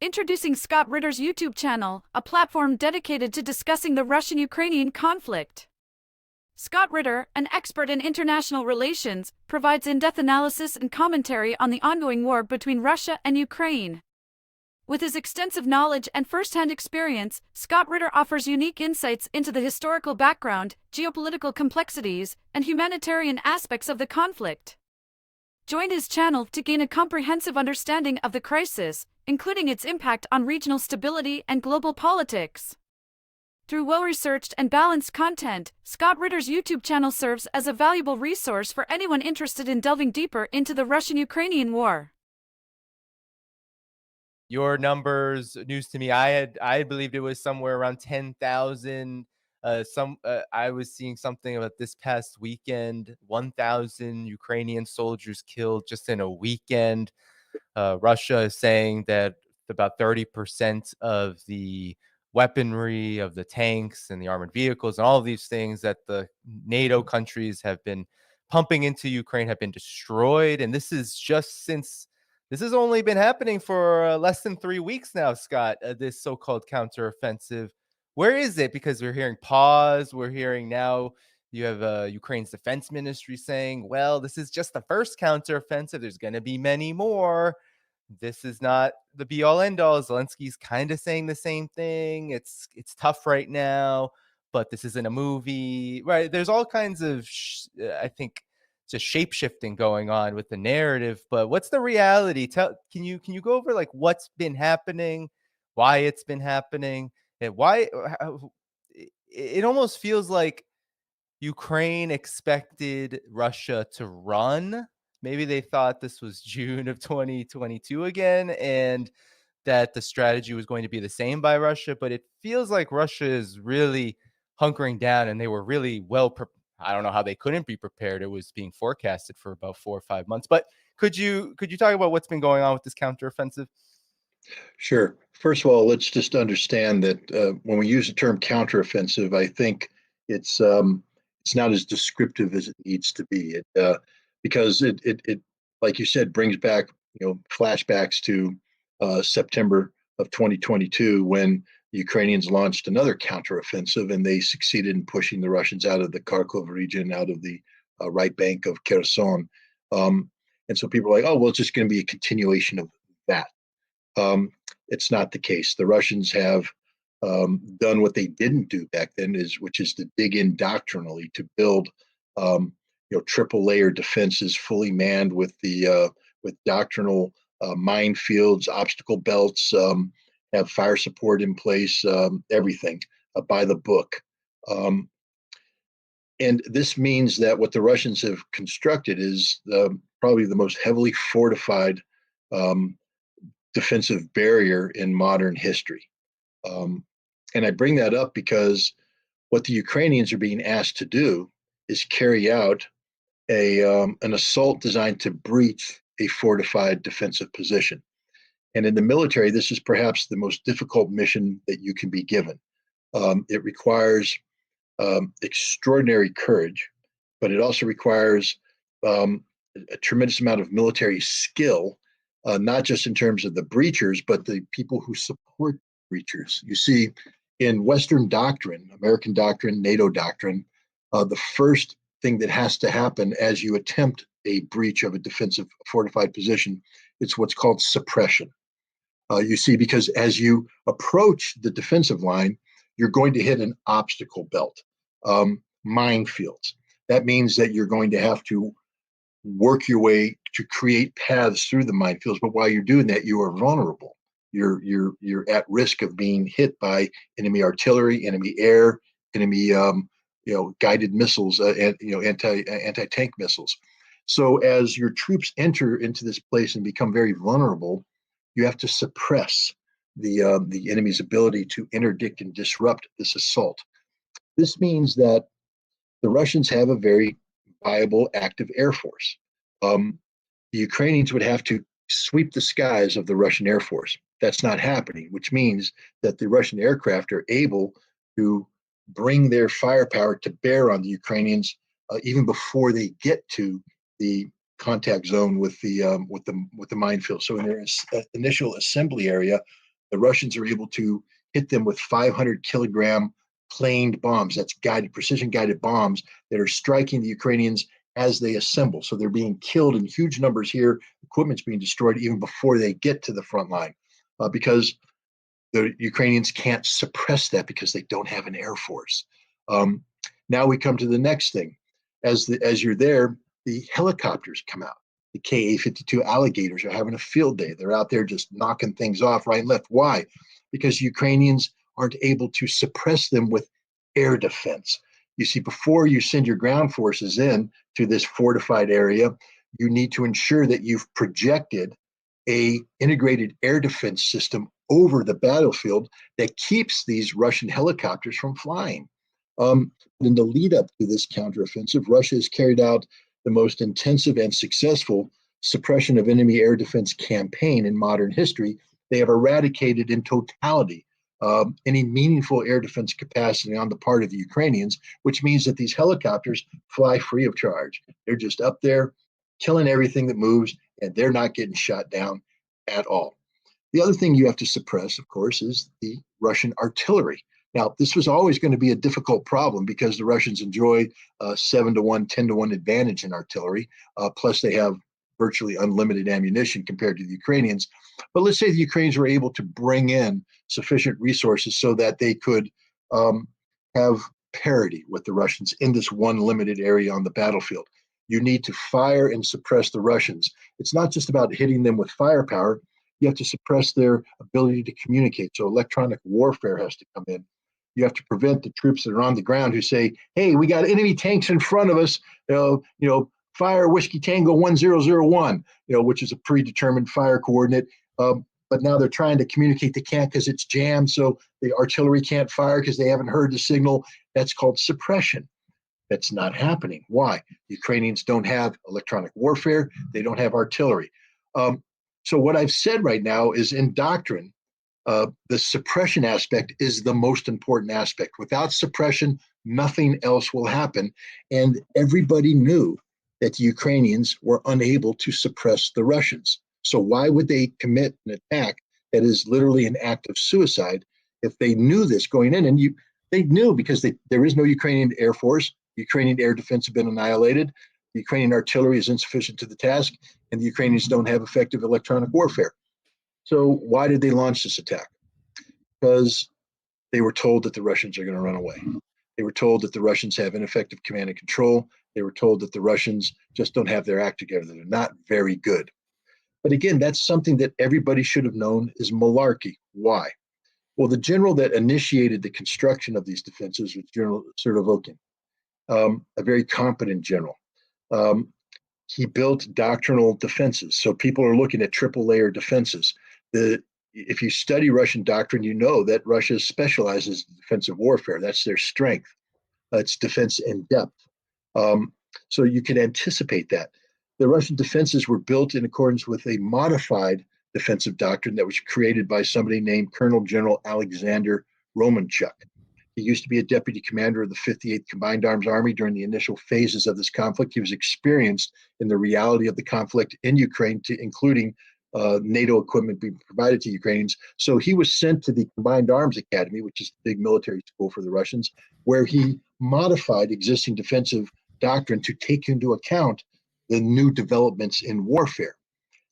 Introducing Scott Ritter's YouTube channel, a platform dedicated to discussing the Russian-Ukrainian conflict. Scott Ritter, an expert in international relations, provides in-depth analysis and commentary on the ongoing war between Russia and Ukraine. With his extensive knowledge and first-hand experience, Scott Ritter offers unique insights into the historical background, geopolitical complexities, and humanitarian aspects of the conflict. Join his channel to gain a comprehensive understanding of the crisis, including its impact on regional stability and global politics. Through well-researched and balanced content, Scott Ritter's YouTube channel serves as a valuable resource for anyone interested in delving deeper into the Russian-Ukrainian war. Your numbers, news to me. I believed it was somewhere around 10,000. I was seeing something about this past weekend, 1,000 Ukrainian soldiers killed just in a weekend. Russia is saying that about 30% of the weaponry, of the tanks and the armored vehicles and all of these things that the NATO countries have been pumping into Ukraine have been destroyed. And this is just since this has only been happening for less than 3 weeks now, Scott, this so-called counteroffensive. Where is it? Because we're hearing pause. We're hearing now you have Ukraine's defense ministry saying, well, this is just the first counteroffensive. There's going to be many more. This is not the be all end all. Zelensky's kind of saying the same thing. It's tough right now, but this isn't a movie, right? There's all kinds of, I think, just shape shifting going on with the narrative. But what's the reality? Can you go over like what's been happening, why it's been happening, and why? It almost feels like Ukraine expected Russia to run. Maybe they thought this was June of 2022 again, and that the strategy was going to be the same by Russia. But it feels like Russia is really hunkering down, and they were really I don't know how they couldn't be prepared. It was being forecasted for about 4 or 5 months. But could you talk about what's been going on with this counteroffensive? Sure. First of all, let's just understand that when we use the term counteroffensive, I think it's not as descriptive as it needs to be. Because it like you said brings back flashbacks to September of 2022 when the Ukrainians launched another counteroffensive and they succeeded in pushing the Russians out of the Kharkov region, out of the right bank of Kherson. And so people are like, oh, well, it's just going to be a continuation of that. It's not the case. The Russians have done what they didn't do back then, which is to dig in doctrinally to build, triple layer defenses, fully manned with doctrinal minefields, obstacle belts, have fire support in place, everything by the book. And this means that what the Russians have constructed is probably the most heavily fortified defensive barrier in modern history. And I bring that up because what the Ukrainians are being asked to do is carry out an assault designed to breach a fortified defensive position. And in the military, this is perhaps the most difficult mission that you can be given. It requires extraordinary courage, but it also requires a tremendous amount of military skill, not just in terms of the breachers, but the people who support breachers. You see, in Western doctrine, American doctrine, NATO doctrine, the first thing that has to happen as you attempt a breach of a defensive fortified position, it's what's called suppression. You see, because as you approach the defensive line, you're going to hit an obstacle belt, minefields. That means that you're going to have to work your way to create paths through the minefields. But while you're doing that, you are vulnerable. You're at risk of being hit by enemy artillery, enemy air, enemy guided missiles, and anti-tank missiles. So as your troops enter into this place and become very vulnerable, you have to suppress the enemy's ability to interdict and disrupt this assault. This means that the Russians have a very viable active air force. The Ukrainians would have to sweep the skies of the Russian Air Force. That's not happening, which means that the Russian aircraft are able to bring their firepower to bear on the Ukrainians even before they get to the contact zone with the minefield. So in their initial assembly area, The Russians are able to hit them with 500-kilogram planed bombs. That's guided, precision-guided bombs that are striking the Ukrainians as they assemble. So they're being killed in huge numbers here. Equipment's being destroyed even before they get to the front line, because the Ukrainians can't suppress that because they don't have an air force. Now we come to the next thing. As you're there, the helicopters come out. The Ka-52 alligators are having a field day. They're out there just knocking things off right and left. Why? Because Ukrainians aren't able to suppress them with air defense. You see, before you send your ground forces in to this fortified area, you need to ensure that you've projected a integrated air defense system over the battlefield that keeps these Russian helicopters from flying. In the lead up to this counteroffensive, Russia has carried out the most intensive and successful suppression of enemy air defense campaign in modern history. They have eradicated in totality any meaningful air defense capacity on the part of the Ukrainians, which means that these helicopters fly free of charge. They're just up there killing everything that moves, and they're not getting shot down at all. The other thing you have to suppress, of course, is the Russian artillery. Now, this was always going to be a difficult problem because the Russians enjoy 7-to-1, 10-to-1 advantage in artillery. Plus, they have virtually unlimited ammunition compared to the Ukrainians. But let's say the Ukrainians were able to bring in sufficient resources so that they could have parity with the Russians in this one limited area on the battlefield. You need to fire and suppress the Russians. It's not just about hitting them with firepower. You have to suppress their ability to communicate. So electronic warfare has to come in. You have to prevent the troops that are on the ground who say, hey, we got enemy tanks in front of us, fire Whiskey Tango 1001, which is a predetermined fire coordinate. But now they're trying to communicate. They can't because it's jammed. So the artillery can't fire because they haven't heard the signal. That's called suppression. That's not happening. Why? Ukrainians don't have electronic warfare. They don't have artillery. So what I've said right now is in doctrine, the suppression aspect is the most important aspect. Without suppression, nothing else will happen. And everybody knew that the Ukrainians were unable to suppress the Russians. So why would they commit an attack that is literally an act of suicide if they knew this going in? And they knew because there is no Ukrainian Air Force. Ukrainian air defense have been annihilated. The Ukrainian artillery is insufficient to the task, and the Ukrainians don't have effective electronic warfare. So why did they launch this attack? Because they were told that the Russians are going to run away. They were told that the Russians have ineffective command and control. They were told that the Russians just don't have their act together. They're not very good. But again, that's something that everybody should have known is malarkey. Why? Well, the general that initiated the construction of these defenses was General Sertovokin, a very competent general. He built doctrinal defenses. So people are looking at triple layer defenses. If you study Russian doctrine, you know that Russia specializes in defensive warfare. That's their strength. It's defense in depth. So you can anticipate that. The Russian defenses were built in accordance with a modified defensive doctrine that was created by somebody named Colonel General Alexander Romanchuk. He used to be a deputy commander of the 58th Combined Arms Army during the initial phases of this conflict. He was experienced in the reality of the conflict in Ukraine, including NATO equipment being provided to Ukrainians. So he was sent to the Combined Arms Academy, which is the big military school for the Russians, where he modified existing defensive doctrine to take into account the new developments in warfare.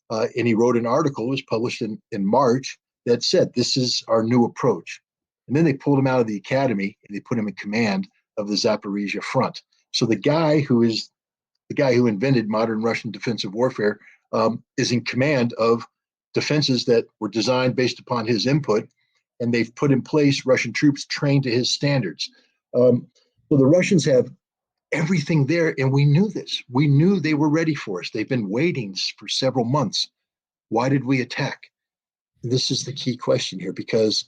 And he wrote an article, it was published in March, that said, this is our new approach. And then they pulled him out of the academy and they put him in command of the Zaporizhia front. So the guy who invented modern Russian defensive warfare is in command of defenses that were designed based upon his input, and they've put in place Russian troops trained to his standards. So the Russians have everything there, and we knew this. We knew they were ready for us. They've been waiting for several months. Why did we attack? This is the key question here, because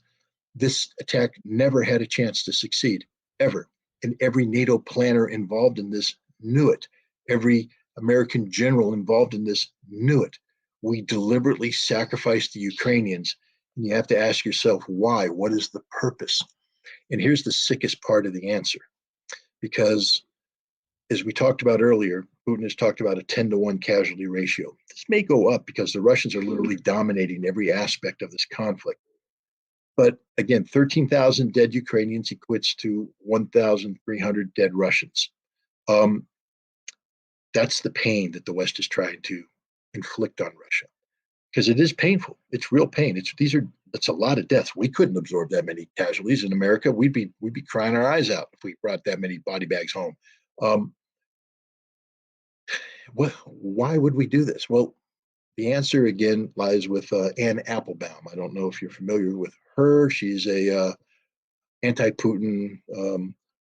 this attack never had a chance to succeed, ever. And every NATO planner involved in this knew it. Every American general involved in this knew it. We deliberately sacrificed the Ukrainians. And you have to ask yourself, why? What is the purpose? And here's the sickest part of the answer. Because as we talked about earlier, Putin has talked about a 10-to-1 casualty ratio. This may go up because the Russians are literally dominating every aspect of this conflict. But again, 13,000 dead Ukrainians equates to 1,300 dead Russians. Um, that's the pain that the West is trying to inflict on Russia, because it is painful. It's real pain. It's a lot of deaths. We couldn't absorb that many casualties in America. We'd be crying our eyes out if we brought that many body bags home. Um, why would we do this? Well, the answer again lies with Anne Applebaum. I don't know if you're familiar with her. She's a anti-Putin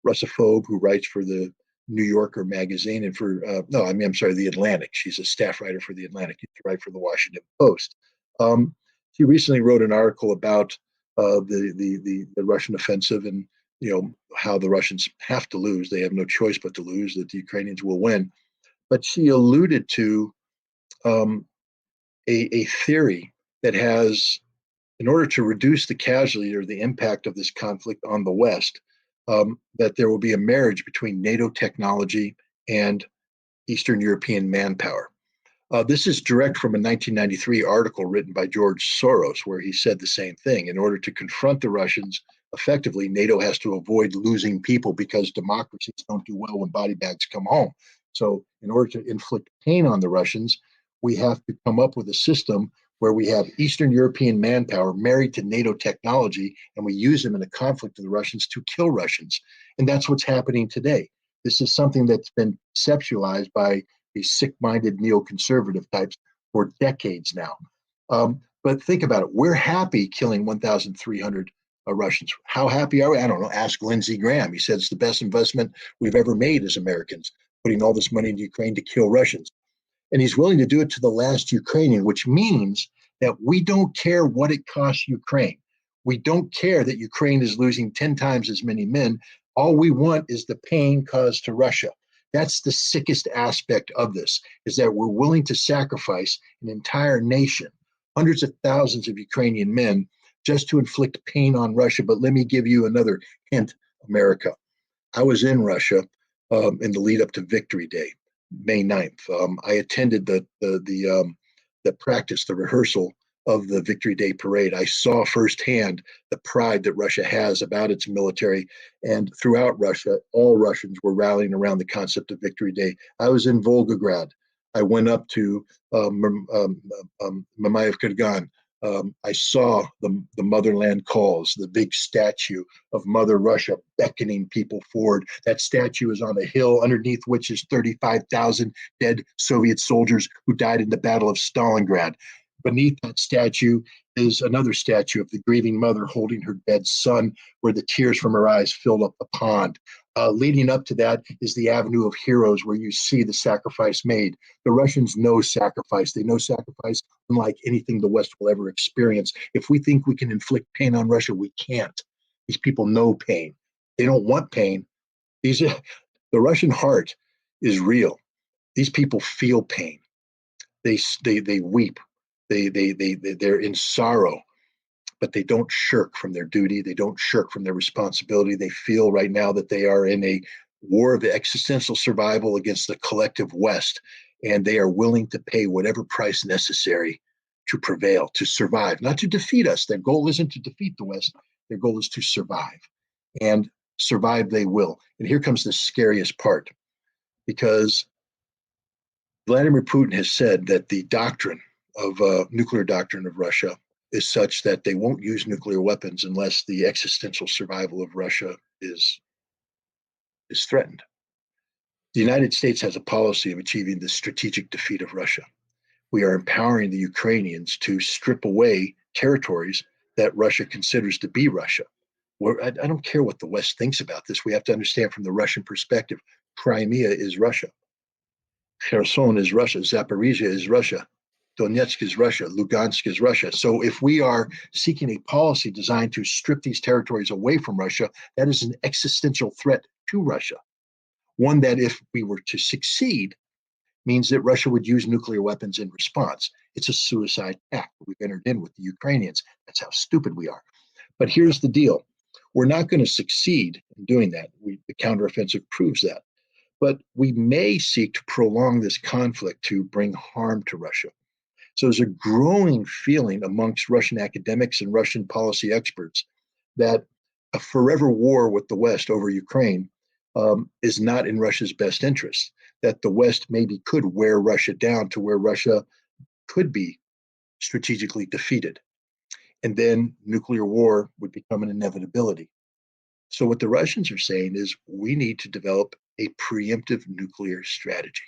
Russophobe who writes for the New Yorker magazine and for no, I mean I'm sorry, the Atlantic. She's a staff writer for the Atlantic. Used to write for the Washington Post. She recently wrote an article about the Russian offensive and how the Russians have to lose. They have no choice but to lose. That the Ukrainians will win. But she alluded to um, a theory that has, in order to reduce the casualty or the impact of this conflict on the West, that there will be a marriage between NATO technology and Eastern European manpower. This is direct from a 1993 article written by George Soros, where he said the same thing. In order to confront the Russians effectively, NATO has to avoid losing people because democracies don't do well when body bags come home. So, in order to inflict pain on the Russians, we have to come up with a system where we have Eastern European manpower married to NATO technology, and we use them in a conflict with the Russians to kill Russians. And that's what's happening today. This is something that's been conceptualized by these sick-minded neoconservative types for decades now. But think about it. We're happy killing 1,300 Russians. How happy are we? I don't know. Ask Lindsey Graham. He said it's the best investment we've ever made as Americans, putting all this money into Ukraine to kill Russians. And he's willing to do it to the last Ukrainian, which means that we don't care what it costs Ukraine. We don't care that Ukraine is losing 10 times as many men. All we want is the pain caused to Russia. That's the sickest aspect of this, is that we're willing to sacrifice an entire nation, hundreds of thousands of Ukrainian men, just to inflict pain on Russia. But let me give you another hint, America. I was in Russia in the lead up to Victory Day, May 9th. I attended the practice, the rehearsal of the Victory Day parade. I saw firsthand the pride that Russia has about its military, and throughout Russia, all Russians were rallying around the concept of Victory Day. I was in Volgograd. I went up to Mamayev Kurgan. I saw the motherland calls, the big statue of Mother Russia beckoning people forward. That statue is on a hill underneath which is 35,000 dead Soviet soldiers who died in the Battle of Stalingrad. Beneath that statue is another statue of the grieving mother holding her dead son, where the tears from her eyes filled up the pond. Leading up to that is the Avenue of Heroes, where you see the sacrifice made. The Russians know sacrifice. They know sacrifice unlike anything the West will ever experience. If we think we can inflict pain on Russia, we can't. These people know pain. They don't want pain. The Russian heart is real. These people feel pain. They weep. They're in sorrow, but they don't shirk from their duty. They don't shirk from their responsibility. They feel right now that they are in a war of existential survival against the collective West, and they are willing to pay whatever price necessary to prevail, to survive, not to defeat us. Their goal isn't to defeat the West. Their goal is to survive, and survive they will. And here comes the scariest part, because Vladimir Putin has said that the nuclear doctrine of Russia is such that they won't use nuclear weapons unless the existential survival of Russia is threatened. The United States has a policy of achieving the strategic defeat of Russia. We are empowering the Ukrainians to strip away territories that Russia considers to be Russia. I don't care what the West thinks about this. We have to understand from the Russian perspective, Crimea is Russia. Kherson is Russia. Zaporizhia is Russia. Donetsk is Russia. Lugansk is Russia. So if we are seeking a policy designed to strip these territories away from Russia, that is an existential threat to Russia. One that, if we were to succeed, means that Russia would use nuclear weapons in response. It's a suicide pact we've entered in with the Ukrainians. That's how stupid we are. But here's the deal. We're not going to succeed in doing that. The counteroffensive proves that. But we may seek to prolong this conflict to bring harm to Russia. So there's a growing feeling amongst Russian academics and Russian policy experts that a forever war with the West over Ukraine is not in Russia's best interest, that the West maybe could wear Russia down to where Russia could be strategically defeated. And then nuclear war would become an inevitability. So what the Russians are saying is we need to develop a preemptive nuclear strategy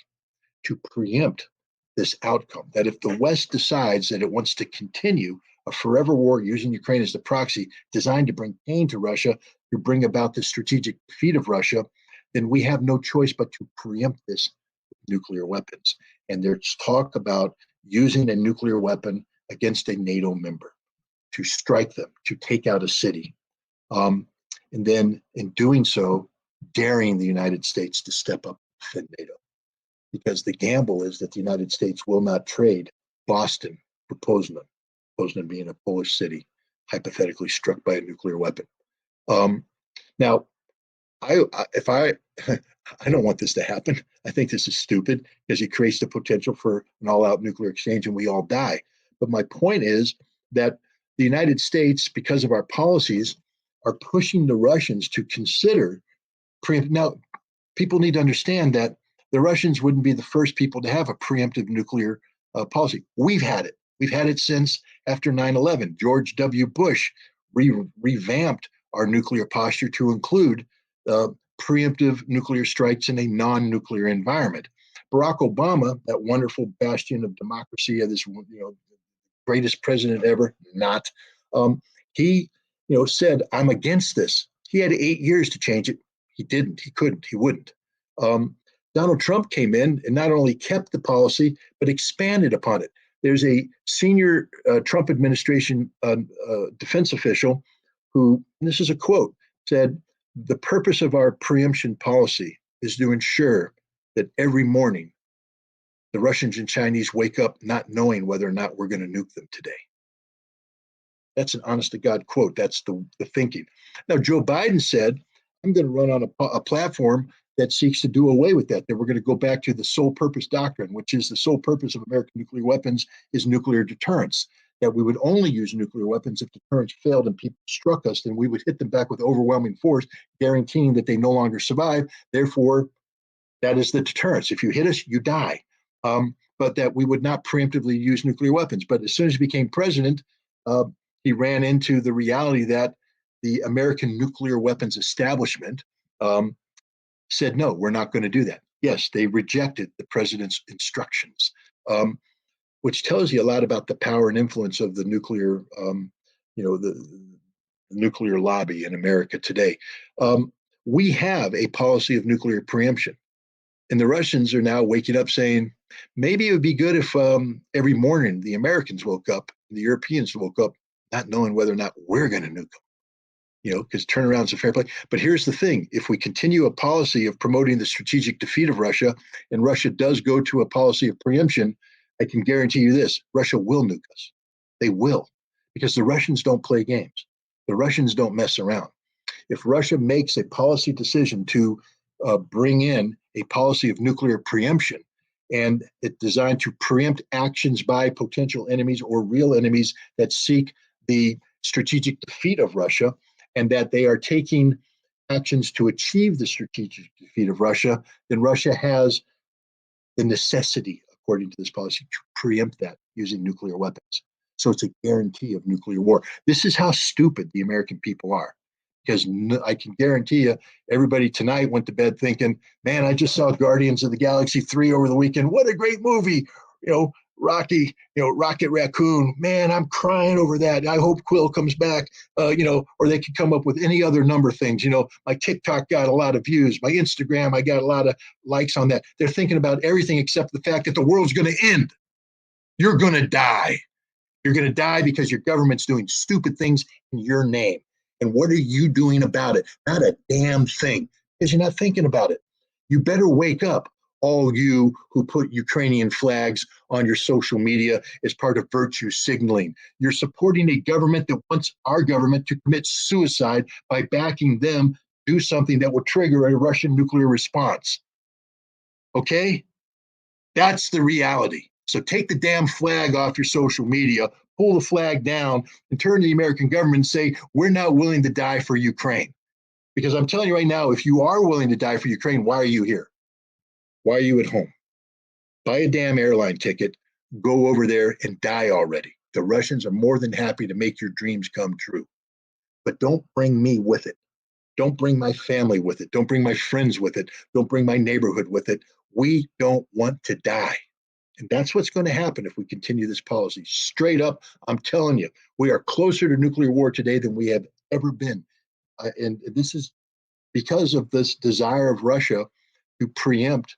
to preempt this outcome, that if the West decides that it wants to continue a forever war using Ukraine as the proxy designed to bring pain to Russia, to bring about the strategic defeat of Russia, then we have no choice but to preempt this with nuclear weapons. And there's talk about using a nuclear weapon against a NATO member to strike them, to take out a city. And then in doing so, daring the United States to step up and defend NATO. Because the gamble is that the United States will not trade Boston for Poznan, Poznan being a Polish city, hypothetically struck by a nuclear weapon. Now, I don't want this to happen. I think this is stupid because it creates the potential for an all-out nuclear exchange and we all die. But my point is that the United States, because of our policies, are pushing the Russians to consider preemptive. Now, people need to understand that the Russians wouldn't be the first people to have a preemptive nuclear policy. We've had it. We've had it since after 9/11. George W. Bush revamped our nuclear posture to include preemptive nuclear strikes in a non-nuclear environment. Barack Obama, that wonderful bastion of democracy, of this, greatest president ever, not, he, said, I'm against this. He had 8 years to change it. He didn't. He couldn't. He wouldn't. Donald Trump came in and not only kept the policy, but expanded upon it. There's a senior Trump administration defense official who, and this is a quote, said, the purpose of our preemption policy is to ensure that every morning the Russians and Chinese wake up not knowing whether or not we're going to nuke them today. That's an honest to God quote. That's the thinking. Now, Joe Biden said, I'm going to run on a platform that seeks to do away with that we're going to go back to the sole purpose doctrine, which is the sole purpose of American nuclear weapons is nuclear deterrence, that we would only use nuclear weapons if deterrence failed and people struck us, then we would hit them back with overwhelming force, guaranteeing that they no longer survive. Therefore, that is the deterrence. If you hit us, you die. But that we would not preemptively use nuclear weapons. But as soon as he became president, he ran into the reality that the American nuclear weapons establishment said, no, we're not going to do that. Yes, they rejected the president's instructions, which tells you a lot about the power and influence of the nuclear, the nuclear lobby in America today. We have a policy of nuclear preemption. And the Russians are now waking up saying, maybe it would be good if every morning the Americans woke up, the Europeans woke up, not knowing whether or not we're going to nuke them, because turnaround's a fair play. But here's the thing. If we continue a policy of promoting the strategic defeat of Russia, and Russia does go to a policy of preemption, I can guarantee you this, Russia will nuke us. They will, because the Russians don't play games. The Russians don't mess around. If Russia makes a policy decision to bring in a policy of nuclear preemption, and it's designed to preempt actions by potential enemies or real enemies that seek the strategic defeat of Russia, and that they are taking actions to achieve the strategic defeat of Russia, then Russia has the necessity, according to this policy, to preempt that using nuclear weapons. So it's a guarantee of nuclear war. This is how stupid the American people are. Because I can guarantee you, everybody tonight went to bed thinking, man, I just saw Guardians of the Galaxy 3 over the weekend. What a great movie. Rocky, Rocket Raccoon. Man, I'm crying over that. I hope Quill comes back, or they could come up with any other number of things. My TikTok got a lot of views. My Instagram, I got a lot of likes on that. They're thinking about everything except the fact that the world's going to end. You're going to die. You're going to die because your government's doing stupid things in your name. And what are you doing about it? Not a damn thing, because you're not thinking about it. You better wake up, all you who put Ukrainian flags on your social media as part of virtue signaling. You're supporting a government that wants our government to commit suicide by backing them do something that will trigger a Russian nuclear response. Okay? That's the reality. So take the damn flag off your social media, pull the flag down, and turn to the American government and say, we're not willing to die for Ukraine. Because I'm telling you right now, if you are willing to die for Ukraine, why are you here? Why are you at home? Buy a damn airline ticket, go over there and die already. The Russians are more than happy to make your dreams come true. But don't bring me with it. Don't bring my family with it. Don't bring my friends with it. Don't bring my neighborhood with it. We don't want to die. And that's what's going to happen if we continue this policy. Straight up, I'm telling you, we are closer to nuclear war today than we have ever been. And this is because of this desire of Russia to preempt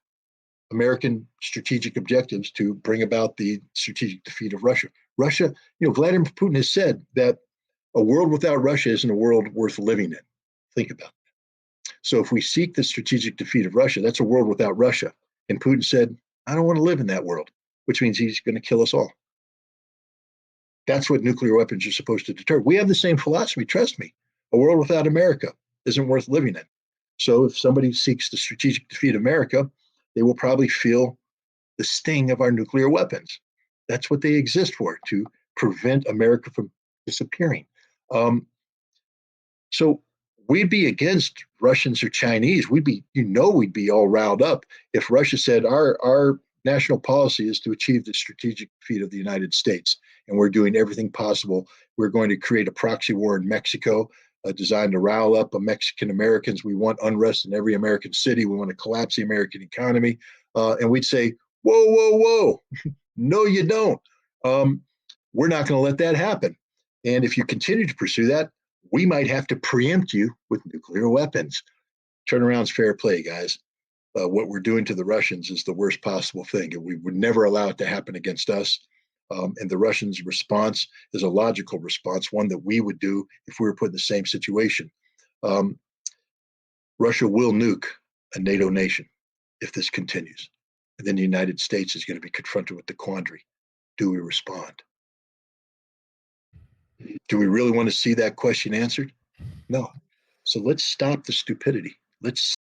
American strategic objectives to bring about the strategic defeat of Russia. Russia, Vladimir Putin has said that a world without Russia isn't a world worth living in. Think about it. So if we seek the strategic defeat of Russia, that's a world without Russia. And Putin said, I don't want to live in that world, which means he's going to kill us all. That's what nuclear weapons are supposed to deter. We have the same philosophy, trust me. A world without America isn't worth living in. So if somebody seeks the strategic defeat of America, they will probably feel the sting of our nuclear weapons. That's what they exist for, to prevent America from disappearing. So we'd be against Russians or Chinese. We'd be all riled up if Russia said our national policy is to achieve the strategic defeat of the United States, and we're doing everything possible. We're going to create a proxy war in Mexico designed to rile up Mexican Americans. We want unrest in every American city. We want to collapse the American economy. And we'd say, whoa, whoa, whoa. No, you don't. We're not going to let that happen. And if you continue to pursue that, we might have to preempt you with nuclear weapons. Turnaround's fair play, guys. What we're doing to the Russians is the worst possible thing, and we would never allow it to happen against us. And the Russians' response is a logical response, one that we would do if we were put in the same situation. Russia will nuke a NATO nation if this continues. And then the United States is going to be confronted with the quandary. Do we respond? Do we really want to see that question answered? No. So let's stop the stupidity. Let's